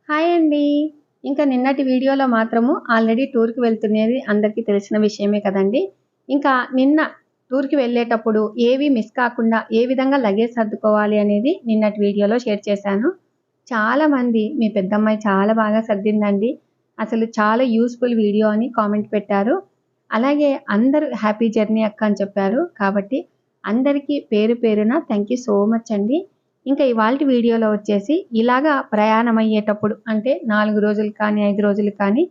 Hi అండి. ఇంకా నిన్నటి వీడియోలో మాత్రము ఆల్రెడీ టూర్‌కి వెళ్తునేది అందరికీ తెలిసిన విషయమే కదండీ! ఇంకా నిన్న టూర్‌కి వెళ్ళేటప్పుడు ఏవి మిస్ కాకుండా ఏ విధంగా లగేజ్ సర్దుకోవాలి అనేది నిన్నటి వీడియోలో షేర్ చేశాను. చాలామంది మీ పెద్దమ్మాయి చాలా బాగా సర్దిందండి. అసలు చాలా యూజ్‌ఫుల్ వీడియో అని కామెంట్ పెట్టారు. అలాగే అందరూ హ్యాపీ జర్నీ అక్క అని చెప్పారు. కాబట్టి అందరికీ పేరు పేరున థాంక్ యూ సో మచ్ అండి. ఇంకా ఇవాల్టి వీడియోలో వచ్చేసి ఇలాగా ప్రయాణమయ్యేటప్పుడు అంటే 4 రోజులు కానీ, 5 రోజులు కానీ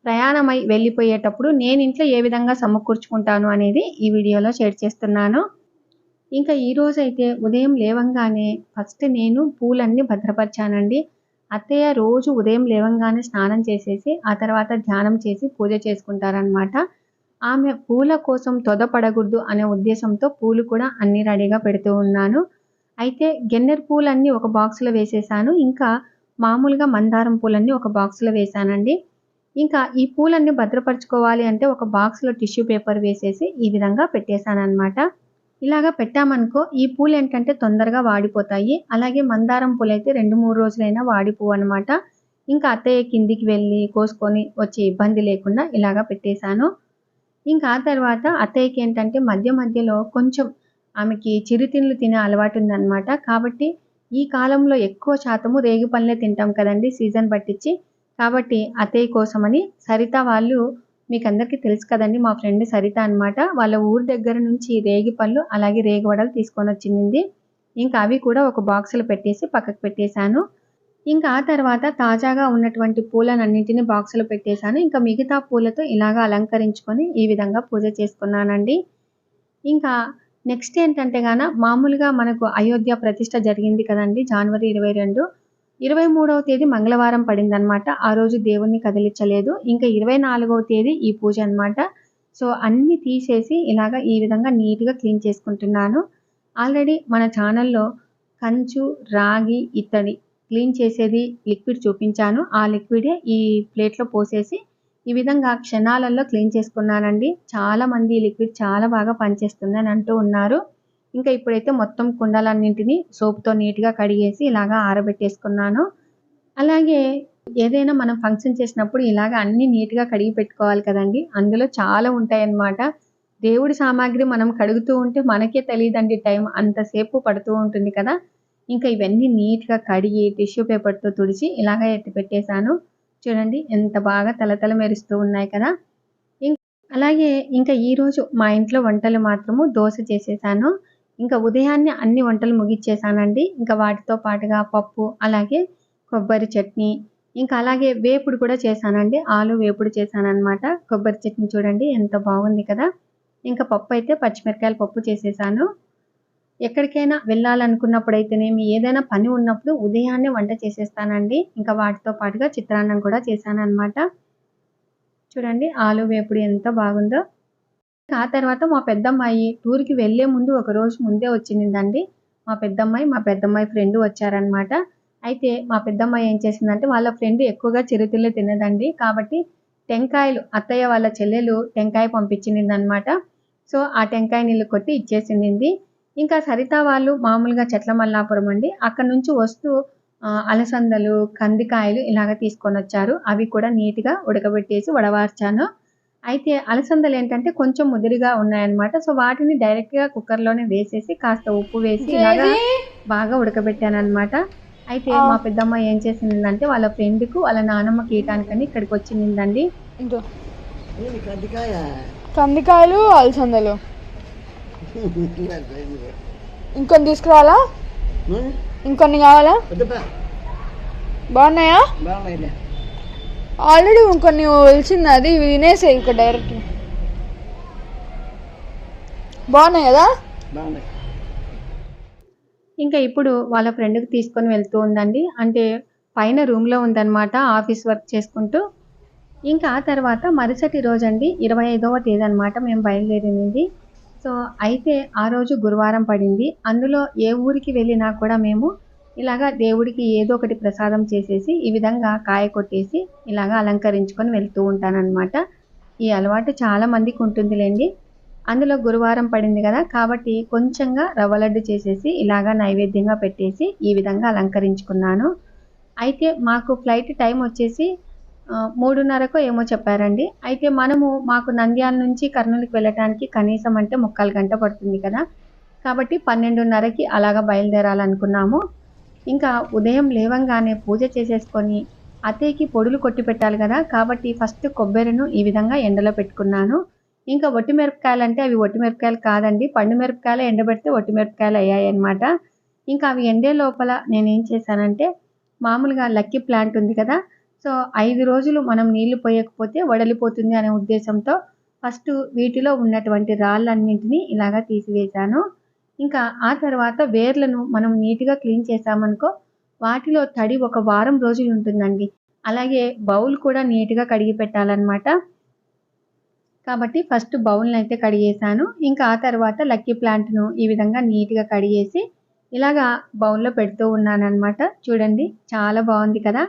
ప్రయాణమై వెళ్ళిపోయేటప్పుడు నేను ఇంట్లో ఏ విధంగా సమకూర్చుకుంటాను అనేది ఈ వీడియోలో షేర్ చేస్తున్నాను. ఇంకా ఈరోజైతే ఉదయం లేవంగానే ఫస్ట్ నేను పూలన్నీ భద్రపరిచానండి. అత్తయ్య రోజు ఉదయం లేవంగానే స్నానం చేసేసి, ఆ తర్వాత ధ్యానం చేసి పూజ చేసుకుంటారనమాట. ఆమె పూల కోసం తొందరపడకూడదు అనే ఉద్దేశంతో పూలు కూడా అన్నీ రెడీగా పెడుతూ ఉన్నాను. అయితే గన్నేరు పూలన్నీ ఒక బాక్స్‌లో వేసేసాను. ఇంకా మామూలుగా మందారం పూలన్నీ ఒక బాక్స్‌లో వేశానండి. ఇంకా ఈ పూలన్నీ భద్రపరుచుకోవాలి అంటే ఒక బాక్స్‌లో టిష్యూ పేపర్ వేసేసి ఈ విధంగా పెట్టేశాననమాట. ఇలాగ పెట్టామనుకో ఈ పూలేంటంటే తొందరగా వాడిపోతాయి. అలాగే మందారం పూలైతే 2, 3 రోజులైనా వాడిపోవనమాట. ఇంకా అత్తయ్య కిందికి వెళ్ళి కోసుకొని వచ్చే ఇబ్బంది లేకుండా ఇలాగ పెట్టేశాను. ఇంకా ఆ తర్వాత అత్తయ్యకేంటంటే మధ్య మధ్యలో కొంచెం ఆమెకి చిరుతిండ్లు తినే అలవాటుందనమాట. కాబట్టి ఈ కాలంలో ఎక్కువ శాతము రేగిపళ్ళే తింటాం కదండీ సీజన్ పట్టించి. కాబట్టి అత్తయ్య కోసమని సరిత వాళ్ళు మీకందరికీ తెలుసు కదండీ మా ఫ్రెండ్ సరిత అనమాట. వాళ్ళ ఊరు దగ్గర నుంచి రేగిపళ్ళు అలాగే రేగివడలు తీసుకొనొచ్చింది. ఇంకా అవి కూడా ఒక బాక్స్‌లో పెట్టేసి పక్కకు పెట్టేశాను. ఇంకా ఆ తర్వాత తాజాగా ఉన్నటువంటి పూలనన్నింటిని బాక్స్‌లో పెట్టేశాను. ఇంకా మిగతా పూలతో ఇలాగ అలంకరించుకొని ఈ విధంగా పూజ చేసుకున్నానండి. ఇంకా నెక్స్ట్ ఏంటంటే మామూలుగా మనకు అయోధ్య ప్రతిష్ఠ జరిగింది కదండీ! జనవరి 22. 23వ తేదీ మంగళవారం పడిందనమాట. ఆ రోజు దేవుడిని కదిలిచ్చలేదు. ఇంకా 24వ తేదీ ఈ పూజ అనమాట. సో, అన్నీ తీసేసి ఇలాగ ఈ విధంగా నీట్‌గా క్లీన్ చేసుకుంటున్నాను. ఆల్రెడీ మన ఛానల్‌లో కంచు, రాగి, ఇత్తడి క్లీన్ చేసేది లిక్విడ్ చూపించాను. ఆ లిక్విడే ఈ ప్లేట్‌లో పోసేసి ఈ విధంగా క్షణాలలో క్లీన్ చేసుకున్నానండి. చాలామంది ఈ లిక్విడ్ చాలా బాగా పనిచేస్తుందని అంటూ ఉన్నారు. ఇంకా ఇప్పుడైతే మొత్తం కుండలన్నింటినీ సోప్‌తో నీట్‌గా కడిగేసి ఇలాగా ఆరబెట్టేసుకున్నాను. అలాగే ఏదైనా మనం ఫంక్షన్ చేసినప్పుడు ఇలాగ అన్నీ నీట్‌గా కడిగి పెట్టుకోవాలి కదండీ! అందులో చాలా ఉంటాయన్నమాట. దేవుడి సామాగ్రి మనం కడుగుతూ ఉంటే మనకే తెలీదండి టైం. అంతసేపు పడుతూ ఉంటుంది కదా! ఇంకా ఇవన్నీ నీట్‌గా కడిగి టిష్యూ పేపర్‌తో తుడిచి ఇలాగ ఎత్తి పెట్టేశాను. చూడండి ఎంత బాగా తళతళ మెరుస్తూ ఉన్నాయి కదా! ఇం అలాగే ఇంకా ఈరోజు మా ఇంట్లో వంటలు మాత్రము దోస చేసేసాను. ఇంకా ఉదయాన్నే అన్ని వంటలు ముగిచ్చేసానండి. ఇంకా వాటితో పాటుగా పప్పు, అలాగే కొబ్బరి చట్నీ, ఇంకా అలాగే వేపుడు కూడా చేశానండి. ఆలు వేపుడు చేశాననమాట. కొబ్బరి చట్నీ చూడండి ఎంత బాగుంది కదా! ఇంకా పప్పయితే పచ్చిమిరపకాయల పప్పు చేసేసాను. ఎక్కడికైనా వెళ్ళాలనుకున్నప్పుడైతేనేమి, ఏదైనా పని ఉన్నప్పుడు ఉదయాన్నే వంట చేసేస్తానండి. ఇంకా వాటితో పాటుగా చిత్రాన్నం కూడా చేశాననమాట. చూడండి ఆలు వేపుడు ఎంత బాగుందో. ఆ తర్వాత మా పెద్దమ్మాయి టూర్‌కి వెళ్ళే ముందు ఒక రోజు ముందే వచ్చిందండి. మా పెద్దమ్మాయి ఫ్రెండ్ వచ్చారనమాట. అయితే మా పెద్దమ్మాయి ఏం చేసిందంటే వాళ్ళ ఫ్రెండ్ ఎక్కువగా చిరుతిళ్ళు తినదండి. కాబట్టి టెంకాయలు అత్తయ్య వాళ్ళ చెల్లెలు టెంకాయ పంపించిందనమాట. సో, ఆ టెంకాయ నీళ్ళు కొట్టి ఇచ్చేసింది. ఇంకా సరిత వాళ్ళు మామూలుగా చెట్ల మల్లాపురం అండి. అక్కడి నుంచి వస్తూ అలసందలు, కందికాయలు ఇలాగ తీసుకొనొచ్చారు. అవి కూడా నీట్‌గా ఉడకబెట్టేసి వడవార్చాను. అయితే అలసందలేంటంటే కొంచెం ముదిరిగా ఉన్నాయన్నమాట. సో, వాటిని డైరెక్ట్‌గా కుక్కర్‌లోనే వేసేసి కాస్త ఉప్పు వేసి ఇలాగా జేజీ బాగా ఉడకబెట్టానన్నమాట. అయితే మా పెద్దమ్మ ఏం చేసిందంటే వాళ్ళ ఫ్రెండ్‌కు వాళ్ళ నానమ్మకి ఇయటానికని ఇక్కడికొచ్చిందండి. ఇదో ఏంది కందికాయ కందికాయలు అలసందలు ఇంకొన్ని తీసుకురావాలా? ఇంకొన్ని కావాలా? వద్దబ్బా బాగున్నాయా? బాగున్నాయిలే ఆల్రెడీ ఇంకొన్ని వచ్చింది, అది వినేసాయి ఇక డైరెక్ట్. బాగున్నాయి కదా? బాగున్నాయి. ఇంకా ఇప్పుడు వాళ్ళ ఫ్రెండ్‌కి తీసుకొని వెళ్తూ ఉందండి. అంటే పైన రూమ్‌లో ఉందన్నమాట ఆఫీస్ వర్క్ చేసుకుంటూ. ఇంకా ఆ తర్వాత మరుసటి రోజండి 25వ తేదీ అనమాట మేము బయలుదేరింది. సో, అయితే ఆ రోజు గురువారం పడింది. అందులో ఏ ఊరికి వెళ్ళినా కూడా మేము ఇలాగ దేవుడికి ఏదో ఒకటి ప్రసాదం చేసేసి, ఈ విధంగా కాయ కొట్టేసి ఇలాగ అలంకరించుకొని వెళ్తూ ఉంటాననమాట. ఈ అలవాటు చాలా మందికి ఉంటుందిలెండి. అందులో గురువారం పడింది గదా! కాబట్టి కొంచెంగా రవ్వ లడ్డు చేసేసి ఇలాగ నైవేద్యంగా పెట్టేసి ఈ విధంగా అలంకరించుకున్నాను. అయితే మాకు ఫ్లైట్ టైం వచ్చేసి 3:30కో ఏమో చెప్పారండి. అయితే మాకు నంద్యాల నుంచి కర్నూలుకి వెళ్ళటానికి కనీసం అంటే ముక్కాలు గంట పడుతుంది కదా! కాబట్టి 12:30కి అలాగా బయలుదేరాలనుకున్నాము. ఇంకా ఉదయం లేవంగానే పూజ చేసేసుకొని, అత్తయ్యకి పొడులు కొట్టి పెట్టాలి గదా! కాబట్టి ఫస్ట్ కొబ్బెరను ఈ విధంగా ఎండలో పెట్టుకున్నాను. ఇంకా ఒట్టి మిరపకాయలంటే అవి ఒట్టి మిరపకాయలు కాదండి. పండు మిరపకాయలే ఎండబెడితే ఒట్టి మిరపకాయలు అయ్యాయన్నమాట. ఇంకా అవి ఎండే లోపల నేనేం చేశానంటే, మామూలుగా లక్కీ ప్లాంట్ ఉంది కదా! సో, 5 రోజులు మనం నీళ్లు పోయకపోతే వడలిపోతుంది అనే ఉద్దేశంతో ఫస్ట్ వీటిలో ఉన్నటువంటి రాళ్ళన్నింటినీ ఇలాగా తీసివేశాను. ఇంకా ఆ తర్వాత వేర్లను మనం నీట్‌గా క్లీన్ చేశామనుకో, వాటిలో తడి ఒక వారం రోజులు ఉంటుందండి. అలాగే బౌల్ కూడా నీట్‌గా కడిగి పెట్టాలన్నమాట. కాబట్టి ఫస్ట్ బౌల్‌నైతే కడిగేశాను. ఇంకా ఆ తర్వాత లక్కీ ప్లాంట్‌ను ఈ విధంగా నీట్‌గా కడిగేసి, ఇలాగా బౌల్‌లో పెడుతూ ఉన్నానన్నమాట. చూడండి చాలా బావుంది కదా!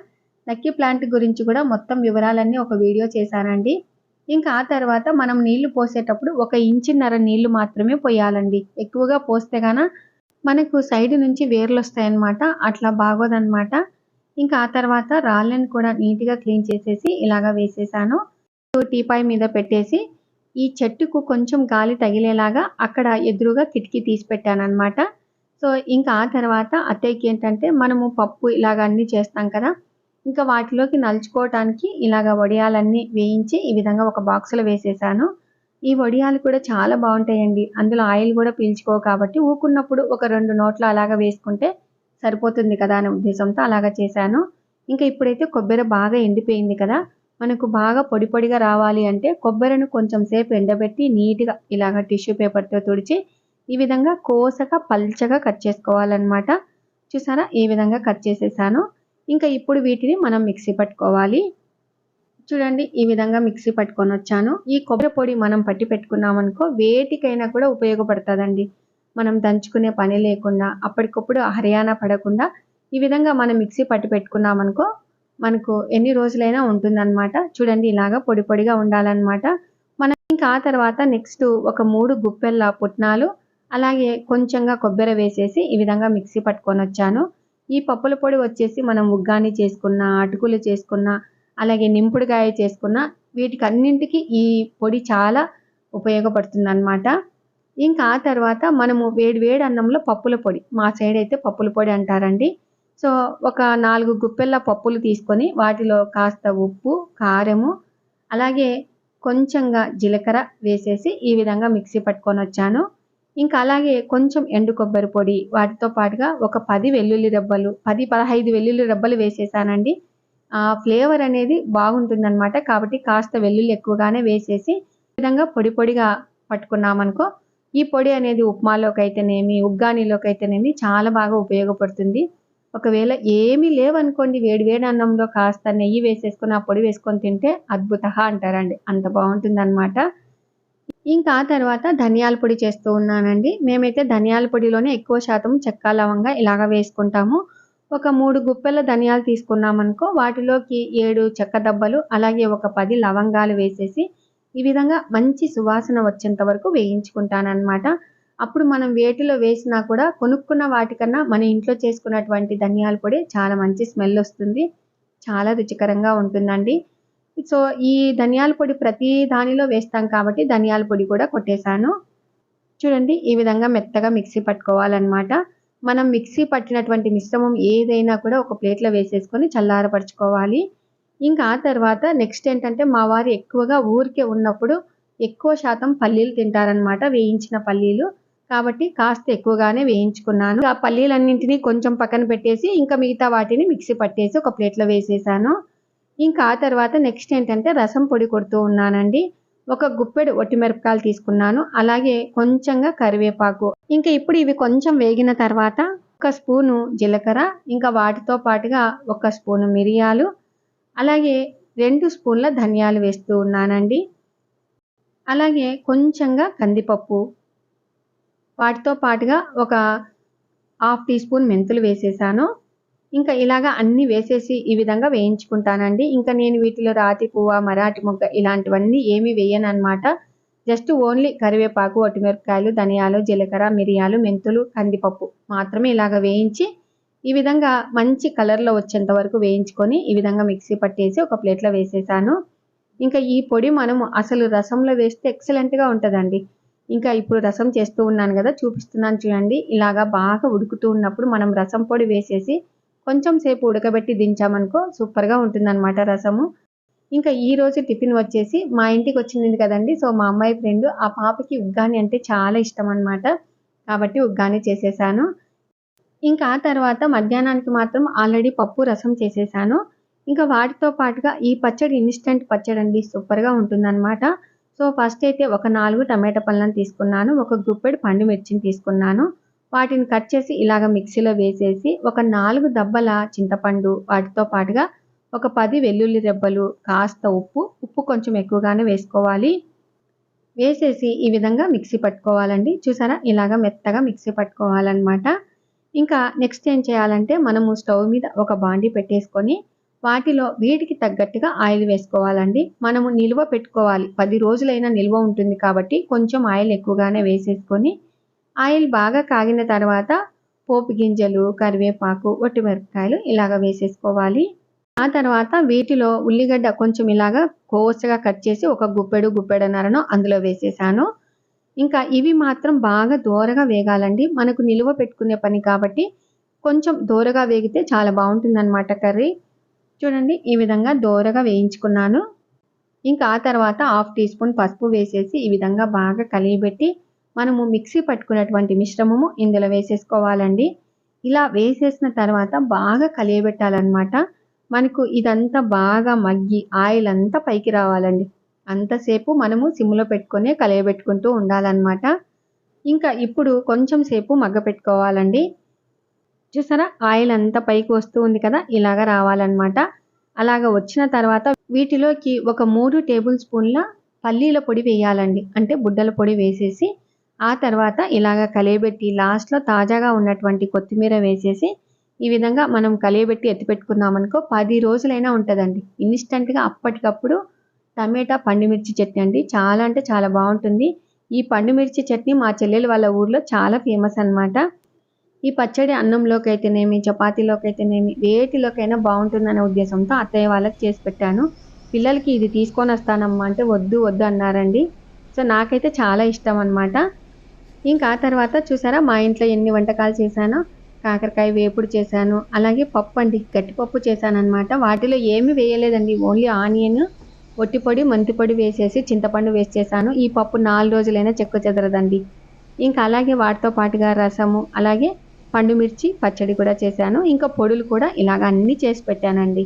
లక్కీ ప్లాంట్ గురించి కూడా మొత్తం వివరాలన్నీ ఒక వీడియో చేశానండి. ఇంకా ఆ తర్వాత మనం నీళ్లు పోసేటప్పుడు 1 ఇంచున్నర నీళ్లు మాత్రమే పొయ్యాలండి. ఎక్కువగా పోస్తే మనకు సైడ్ నుంచి వేర్లొస్తాయన్నమాట. అట్లా బాగోదన్నమాట. ఇంకా ఆ తర్వాత రాళ్ళను కూడా నీట్‌గా క్లీన్ చేసేసి ఇలాగా వేసేసాను. టీపాయ్ మీద పెట్టేసి, ఈ చెట్టుకు కొంచెం గాలి తగిలేలాగా అక్కడ ఎదురుగా కిటికీ తీసి పెట్టానన్నమాట. సో, ఇంకా ఆ తర్వాత అత్తయ్యకి ఏంటంటే మనము పప్పు ఇలాగ అన్నీ చేస్తాం కదా! ఇంకా వాటిలోకి నలుచుకోవటానికి ఇలాగ వడియాలన్నీ వేయించి ఈ విధంగా ఒక బాక్స్‌లో వేసేసాను. ఈ వడియాలు కూడా చాలా బావుంటాయండి. అందులో ఆయిల్ గూడా పీల్చుకోవు కాబట్టి ఊకున్నప్పుడు ఒక 2 నోట్లు అలాగా వేసుకుంటే సరిపోతుంది కదా! అనే ఉద్దేశంతో అలాగా చేశాను. ఇంకా ఇప్పుడైతే కొబ్బెర బాగా ఎండిపోయింది కదా! మనకు బాగా పొడి పొడిగా రావాలి అంటే కొబ్బెరను కొంచెం సేపు ఎండబెట్టి నీట్‌గా ఇలాగ టిష్యూ పేపర్‌తో తుడిచి ఈ విధంగా కోసగా పల్చగా కట్ చేసుకోవాలన్నమాట. చూసారా? ఈ విధంగా కట్ చేసేసాను. ఇంకా ఇప్పుడు వీటిని మనం మిక్సీ పట్టుకోవాలి. చూడండి ఈ విధంగా మిక్సీ పట్టుకొనొచ్చాను. ఈ కొబ్బరి పొడి మనం పట్టి పెట్టుకున్నామనుకో వేటికైనా కూడా ఉపయోగపడతదండి. మనం దంచుకునే పని లేకుండా, అప్పటికప్పుడు హర్యానా పడకుండా ఈ విధంగా మనం మిక్సీ పట్టి పెట్టుకున్నామనుకో, మనకు ఎన్ని రోజులైనా ఉంటుందన్నమాట. చూడండి ఇలాగా పొడి పొడిగా ఉండాలన్నమాట. మనం ఇంకా ఆ తర్వాత నెక్స్ట్ ఒక 3 గుప్పెళ్ళ పుట్నాలు, అలాగే కొంచెంగా కొబ్బెర వేసేసి ఈ విధంగా మిక్సీ పట్టుకొనొచ్చాను. ఈ పప్పుల పొడి వచ్చేసి మనం ఉగ్గాని చేసుకున్నా, అటుకులు చేసుకున్నా, అలాగే నింపుడుగాయ చేసుకున్నా వీటికన్నింటికి ఈ పొడి చాలా ఉపయోగపడుతుందన్నమాట. ఇంకా ఆ తర్వాత మనము వేడి వేడి అన్నంలో పప్పుల పొడి, మా సైడ్ అయితే పప్పుల పొడి అంటారండి. సో, ఒక 4 గుప్పెళ్ళ పప్పులు తీసుకొని వాటిలో కాస్త ఉప్పు, కారము, అలాగే కొంచెంగా జీలకర్ర వేసేసి ఈ విధంగా మిక్సీ పట్టుకొనొచ్చాను. ఇంకా అలాగే కొంచెం ఎండు కొబ్బరి పొడి, వాటితో పాటుగా ఒక 10 వెల్లుల్లి రెబ్బలు, 10, 15 వెల్లుల్లి రెబ్బలు వేసేసానండి. ఫ్లేవర్ అనేది బాగుంటుందన్నమాట. కాబట్టి కాస్త వెల్లుల్లి ఎక్కువగానే వేసేసి ఈ విధంగా పొడి పొడిగా పట్టుకున్నామనుకో, ఈ పొడి అనేది ఉప్మాలోకైతేనేమి, ఉగ్గానీలోకైతేనేమి చాలా బాగా ఉపయోగపడుతుంది. ఒకవేళ ఏమీ లేవనుకోండి వేడి వేడి అన్నంలో కాస్త నెయ్యి వేసేసుకొని ఆ పొడి వేసుకొని తింటే అద్భుతహ అంటారండి. అంత బావుంటుందన్నమాట. ఇంకా ఆ తర్వాత ధనియాల పొడి చేస్తూ ఉన్నానండి. మేమైతే ధనియాల పొడిలోనే ఎక్కువ శాతం చెక్క, లవంగా ఇలాగ వేసుకుంటాము. ఒక 3 గుప్పెల ధనియాలు తీసుకున్నామనుకో, వాటిలోకి 7 చెక్క దబ్బలు, అలాగే ఒక 10 లవంగాలు వేసేసి, ఈ విధంగా మంచి సువాసన వచ్చేంత వరకు వేయించుకుంటానన్నమాట. అప్పుడు మనం వేటిలో వేసినా కూడా కొనుక్కున్న వాటికన్నా మన ఇంట్లో చేసుకున్నటువంటి ధనియాల పొడి చాలా మంచి స్మెల్ వస్తుంది. చాలా రుచికరంగా ఉంటుందండి. సో, ఈ ధనియాల పొడి ప్రతి దానిలో వేస్తాం కాబట్టి ధనియాల పొడి కూడా కొట్టేశాను. చూడండి ఈ విధంగా మెత్తగా మిక్సీ పట్టుకోవాలన్నమాట. మనం మిక్సీ పట్టినటువంటి మిశ్రమం ఏదైనా కూడా ఒక ప్లేట్‌లో వేసేసుకొని చల్లారపరుచుకోవాలి. ఇంకా ఆ తర్వాత నెక్స్ట్ ఏంటంటే మా వారు ఎక్కువగా ఊరికే ఉన్నప్పుడు ఎక్కువ శాతం పల్లీలు తింటారన్నమాట. వేయించిన పల్లీలు. కాబట్టి కాస్త ఎక్కువగానే వేయించుకున్నాను. ఆ పల్లీలన్నింటినీ కొంచెం పక్కన పెట్టేసి ఇంకా మిగతా వాటిని మిక్సీ పట్టేసి ఒక ప్లేట్‌లో వేసేసాను. ఇంకా ఆ తర్వాత నెక్స్ట్ ఏంటంటే రసం పొడి కొడుతూ ఉన్నానండి. ఒక గుప్పెడు ఒట్టి మిరపకాయలు తీసుకున్నాను. అలాగే కొంచెంగా కరివేపాకు. ఇంకా ఇప్పుడు ఇవి కొంచెం వేగిన తర్వాత ఒక స్పూను జీలకర్ర, ఇంకా వాటితో పాటుగా ఒక స్పూను మిరియాలు, అలాగే 2 స్పూన్ల ధనియాలు వేస్తూ ఉన్నానండి. అలాగే కొంచెంగా కందిపప్పు, వాటితో పాటుగా ఒక హాఫ్ టీ స్పూన్ మెంతులు వేసేసాను. ఇంకా ఇలాగా అన్నీ వేసేసి ఈ విధంగా వేయించుకుంటానండి. ఇంకా నేను వీటిలో రాతి పువ్వ, మరాఠీ మొగ్గ ఇలాంటివన్నీ ఏమీ వేయననమాట. జస్ట్ ఓన్లీ కరివేపాకు, ఒట్టిమిరపకాయలు, ధనియాలు, జీలకర్ర, మిరియాలు, మెంతులు, కందిపప్పు మాత్రమే ఇలాగ వేయించి ఈ విధంగా మంచి కలర్లో వచ్చేంత వరకు వేయించుకొని ఈ విధంగా మిక్సీ పట్టేసి ఒక ప్లేట్లో వేసేసాను. ఇంకా ఈ పొడి మనము అసలు రసంలో వేస్తే ఎక్సలెంట్గా ఉంటుందండి. ఇంకా ఇప్పుడు రసం చేస్తూ ఉన్నాను కదా, చూపిస్తున్నాను చూడండి. ఇలాగా బాగా ఉడుకుతూ ఉన్నప్పుడు మనం రసం పొడి వేసేసి కొంచెం సేపు ఉడకబెట్టి దించామనుకో సూపర్గా ఉంటుందన్నమాట రసము. ఇంకా ఈ రోజు టిఫిన్ వచ్చేసి మా ఇంటికి వచ్చింది కదండి. సో మా అమ్మాయి ఫ్రెండ్, ఆ పాపకి ఉగ్గాని అంటే చాలా ఇష్టం అన్నమాట. కాబట్టి ఉగ్గాని చేసేసాను. ఇంకా ఆ తర్వాత మధ్యాహ్నానికి మాత్రం ఆల్రెడీ పప్పు రసం చేసేసాను. ఇంకా వాటితో పాటుగా ఈ పచ్చడి ఇన్స్టెంట్ పచ్చడి అండి, సూపర్గా ఉంటుందన్నమాట. సో ఫస్ట్ అయితే ఒక 4 టమాటా పళ్ళను తీసుకున్నాను, ఒక గుప్పెడు పండు మిర్చిని తీసుకున్నాను. వాటిని కట్ చేసి ఇలాగ మిక్సీలో వేసేసి ఒక 4 దబ్బల చింతపండు, వాటితో పాటుగా ఒక 10 వెల్లుల్లి రెబ్బలు, కాస్త ఉప్పు కొంచెం ఎక్కువగానే వేసుకోవాలి. వేసేసి ఈ విధంగా మిక్సీ పట్టుకోవాలండి. చూసారా, ఇలాగ మెత్తగా మిక్సీ పట్టుకోవాలన్నమాట. ఇంకా నెక్స్ట్ ఏం చేయాలంటే మనము స్టవ్ మీద ఒక బాండీ పెట్టేసుకొని వాటిలో వీటికి తగ్గట్టుగా ఆయిల్ వేసుకోవాలండి. మనము నిల్వ పెట్టుకోవాలి, 10 రోజులైనా నిల్వ ఉంటుంది కాబట్టి కొంచెం ఆయిల్ ఎక్కువగానే వేసేసుకొని ఆయిల్ బాగా కాగిన తర్వాత పోపు గింజలు, కరివేపాకు, ఒట్టిమిరపకాయలు ఇలాగ వేసేసుకోవాలి. ఆ తర్వాత వీటిలో ఉల్లిగడ్డ కొంచెం ఇలాగా కోసగా కట్ చేసి ఒక గుప్పెడున్నరను అందులో వేసేసాను. ఇంకా ఇవి మాత్రం బాగా దోరగా వేగాలండి. మనకు నిలువ పెట్టుకునే పని కాబట్టి కొంచెం దోరగా వేగితే చాలా బాగుంటుందన్నమాట కర్రీ. చూడండి, ఈ విధంగా దోరగా వేయించుకున్నాను. ఇంకా ఆ తర్వాత 1/2 టీ స్పూన్ పసుపు వేసేసి ఈ విధంగా బాగా కలియబెట్టి మనము మిక్సీ పట్టుకున్నటువంటి మిశ్రమము ఇందులో వేసేసుకోవాలండి. ఇలా వేసేసిన తర్వాత బాగా కలియబెట్టాలన్నమాట. మనకు ఇదంతా బాగా మగ్గి ఆయిల్ అంతా పైకి రావాలండి. అంతసేపు మనము సిమ్లో పెట్టుకొని కలియబెట్టుకుంటూ ఉండాలన్నమాట. ఇంకా ఇప్పుడు కొంచెం సేపు మగ్గ పెట్టుకోవాలండి. చూసారా, ఆయిల్ అంతా పైకి వస్తూ ఉంది కదా, ఇలాగ రావాలన్నమాట. అలాగ వచ్చిన తర్వాత వీటిలోకి ఒక 3 టేబుల్ స్పూన్ల పల్లీల పొడి వేయాలండి. అంటే బుడ్డల పొడి వేసేసి ఆ తర్వాత ఇలాగ కలియబెట్టి లాస్ట్లో తాజాగా ఉన్నటువంటి కొత్తిమీర వేసేసి ఈ విధంగా మనం కలియబెట్టి ఎత్తిపెట్టుకున్నామనుకో 10 రోజులైనా ఉంటుందండి. ఇన్స్టెంట్గా అప్పటికప్పుడు టమాటా పండుమిర్చి చట్నీ అండి, చాలా అంటే చాలా బాగుంటుంది. ఈ పండుమిర్చి చట్నీ మా చెల్లెలు వాళ్ళ ఊర్లో చాలా ఫేమస్ అన్నమాట. ఈ పచ్చడి అన్నంలోకి అయితేనేమి, చపాతీలోకి అయితేనేమి, వేటిలోకైనా బాగుంటుందనే ఉద్దేశంతో అత్తయ్య వాళ్ళకి చేసి పెట్టాను. పిల్లలకి ఇది తీసుకొని వస్తానమ్మా అంటే వద్దు వద్దు అన్నారండి. సో నాకైతే చాలా ఇష్టం అన్నమాట. ఇంకా ఆ తర్వాత చూసారా మా ఇంట్లో ఎన్ని వంటకాలు చేశానో. కాకరకాయ వేపుడు చేశాను, అలాగే పప్పు అండి, గట్టిపప్పు చేశాను అనమాట. వాటిలో ఏమి వేయలేదండి, ఓన్లీ ఆనియన్, ఒట్టిపొడి, మెంతిపొడి వేసేసి చింతపండు వేసి చేశాను. ఈ పప్పు 4 రోజులైనా చెక్కు చెదరదండి. ఇంకా అలాగే వాటితో పాటుగా రసము, అలాగే పండుమిర్చి పచ్చడి కూడా చేశాను. ఇంకా పొడులు కూడా ఇలాగ అన్నీ చేసి పెట్టానండి.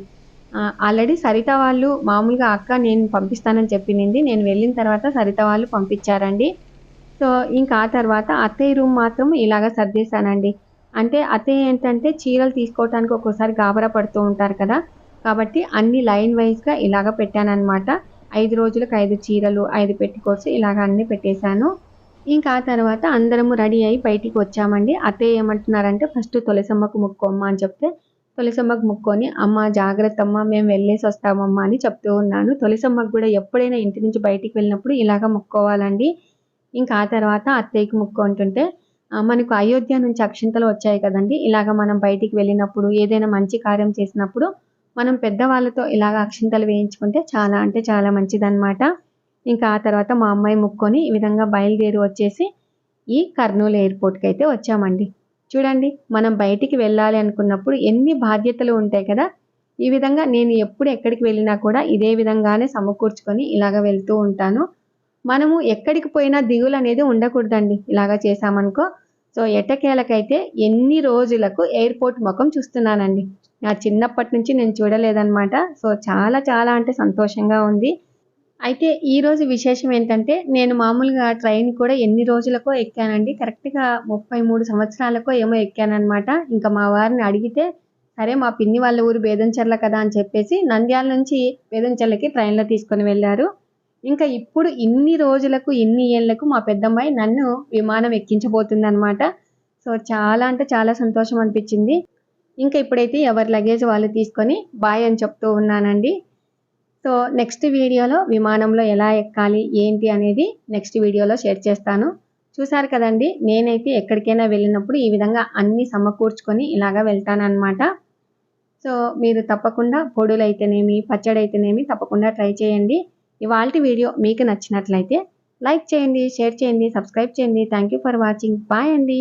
ఆల్రెడీ సరిత వాళ్ళు మామూలుగా అక్క నేను పంపిస్తానని చెప్పింది. నేను వెళ్ళిన తర్వాత సరిత వాళ్ళు పంపించారండి. సో ఇంకా ఆ తర్వాత అత్తయ్య రూమ్ మాత్రం ఇలాగ సర్దేశానండి. అంటే అత్తయ్య ఏంటంటే చీరలు తీసుకోవటానికి ఒక్కోసారి గాబరా పడుతూ ఉంటారు కదా, కాబట్టి అన్ని లైన్ వైజ్గా ఇలాగ పెట్టానన్నమాట. 5 రోజులకు 5 చీరలు, 5 పెట్టికోట్స్ ఇలాగ అన్నీ పెట్టేశాను. ఇంకా ఆ తర్వాత అందరము రెడీ అయ్యి బయటికి వచ్చామండి. అత్తయ్య ఏమంటున్నారంటే ఫస్ట్ తులసమ్మకు మొక్కోమ్మ అని చెప్తే తులసమ్మకు మొక్కొని అమ్మ జాగ్రత్త అమ్మ మేము వెళ్ళేసి వస్తామమ్మా అని చెప్తూ ఉన్నాను. తులసమ్మకు కూడా ఎప్పుడైనా ఇంటి నుంచి బయటికి వెళ్ళినప్పుడు ఇలాగ మొక్కోవాలండి. ఇంకా ఆ తర్వాత అత్తయ్యకి మొక్కుంటుంటే మనకు అయోధ్య నుంచి అక్షింతలు వచ్చాయి కదండి. ఇలాగ మనం బయటికి వెళ్ళినప్పుడు ఏదైనా మంచి కార్యం చేసినప్పుడు మనం పెద్దవాళ్ళతో ఇలాగ అక్షింతలు వేయించుకుంటే చాలా అంటే చాలా మంచిదన్నమాట. ఇంకా ఆ తర్వాత మా అమ్మాయి మొక్కొని ఈ విధంగా బయలుదేరి వచ్చేసి ఈ కర్నూలు ఎయిర్పోర్ట్కి అయితే వచ్చామండి. చూడండి, మనం బయటికి వెళ్ళాలి అనుకున్నప్పుడు ఎన్ని బాధ్యతలు ఉంటాయి కదా. ఈ విధంగా నేను ఎప్పుడు ఎక్కడికి వెళ్ళినా కూడా ఇదే విధంగానే సమకూర్చుకొని ఇలాగ వెళ్తూ ఉంటాను. మనము ఎక్కడికి పోయినా దిగులు అనేది ఉండకూడదండి ఇలాగ చేసామనుకో. సో ఎట్టకేలకైతే ఎన్ని రోజులకు ఎయిర్పోర్ట్ ముఖం చూస్తున్నానండి. నా చిన్నప్పటి నుంచి నేను చూడలేదన్నమాట. సో చాలా చాలా అంటే సంతోషంగా ఉంది. అయితే ఈరోజు విశేషం ఏంటంటే నేను మామూలుగా ట్రైన్ కూడా ఎన్ని రోజులకో ఎక్కానండి. కరెక్ట్గా 33 సంవత్సరాలకో ఏమో ఎక్కానన్నమాట. ఇంకా మా వారిని అడిగితే సరే మా పిన్ని వాళ్ళ ఊరు బేదంచెర్ల కదా అని చెప్పేసి నంద్యాల నుంచి బేదంచెర్లకి ట్రైన్లో తీసుకొని వెళ్ళారు. ఇంకా ఇప్పుడు ఇన్ని రోజులకు ఇన్ని ఏళ్లకు మా పెద్దమ్మాయి నన్ను విమానం ఎక్కించబోతుందన్నమాట. సో చాలా అంటే చాలా సంతోషం అనిపించింది. ఇంకా ఇప్పుడైతే ఎవరి లగేజ్ వాళ్ళు తీసుకొని బాయ్ అని చెప్తూ ఉన్నానండి. సో నెక్స్ట్ వీడియోలో విమానంలో ఎలా ఎక్కాలి ఏంటి అనేది నెక్స్ట్ వీడియోలో షేర్ చేస్తాను. చూసారు కదండి, నేనైతే ఎక్కడికైనా వెళ్ళినప్పుడు ఈ విధంగా అన్నీ సమకూర్చుకొని ఇలాగా వెళ్తానన్నమాట. సో మీరు తప్పకుండా పొడులైతేనేమి, పచ్చడైతేనేమి తప్పకుండా ట్రై చేయండి. ఇవాల్టి వీడియో మీకు నచ్చినట్లయితే లైక్ చేయండి, షేర్ చేయండి, సబ్స్క్రైబ్ చేయండి. Thank you for watching. Bye అండి.